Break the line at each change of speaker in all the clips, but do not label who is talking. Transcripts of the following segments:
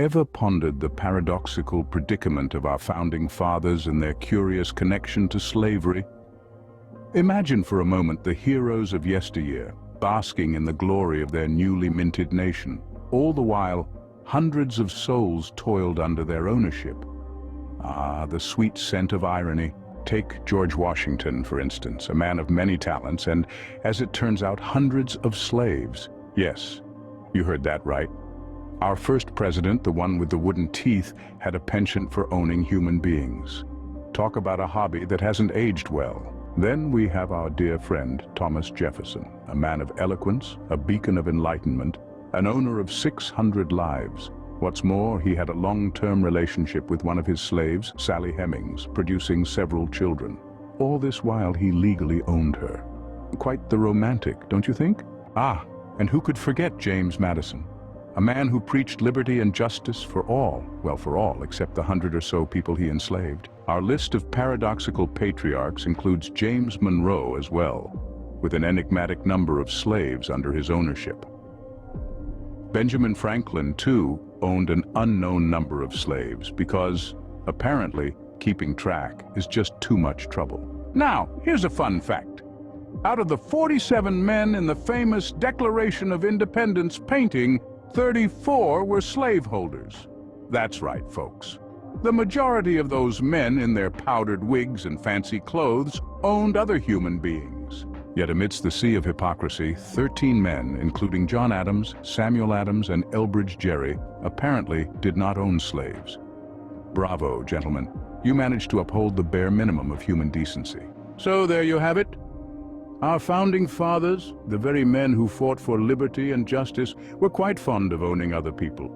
Ever pondered the paradoxical predicament of our founding fathers and their curious connection to slavery? Imagine for a moment the heroes of yesteryear, basking in the glory of their newly minted nation. All the while, hundreds of souls toiled under their ownership. Ah, the sweet scent of irony. Take George Washington, for instance, a man of many talents and, as it turns out, hundreds of slaves. Yes, you heard that right. Our first president, the one with the wooden teeth, had a penchant for owning human beings. Talk about a hobby that hasn't aged well. Then we have our dear friend, Thomas Jefferson, a man of eloquence, a beacon of enlightenment, an owner of 600 lives. What's more, he had a long-term relationship with one of his slaves, Sally Hemings, producing several children. All this while he legally owned her. Quite the romantic, don't you think? Ah, and who could forget James Madison? A man who preached liberty and justice for all, well, for all except the 100 or so people he enslaved. Our list of paradoxical patriarchs includes James Monroe as well, with an enigmatic number of slaves under his ownership. Benjamin Franklin, too, owned an unknown number of slaves because, apparently, keeping track is just too much trouble. Now, here's a fun fact. Out of the 47 men in the famous Declaration of Independence painting, 34 were slaveholders. That's right, folks. The majority of those men in their powdered wigs and fancy clothes owned other human beings. Yet amidst the sea of hypocrisy, 13 men, including John Adams, Samuel Adams, and Elbridge Gerry, apparently did not own slaves. Bravo, gentlemen. You managed to uphold the bare minimum of human decency. So there you have it. Our founding fathers, the very men who fought for liberty and justice, were quite fond of owning other people.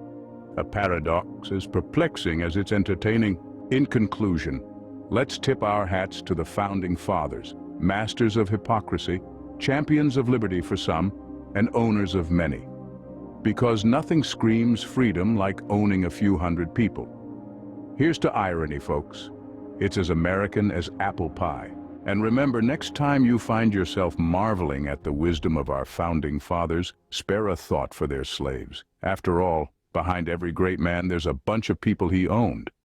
A paradox as perplexing as it's entertaining. In conclusion, let's tip our hats to the founding fathers, masters of hypocrisy, champions of liberty for some, and owners of many. Because nothing screams freedom like owning a few hundred people. Here's to irony, folks. It's as American as apple pie. And remember, next time you find yourself marveling at the wisdom of our founding fathers, spare a thought for their slaves. After all, behind every great man, there's a bunch of people he owned.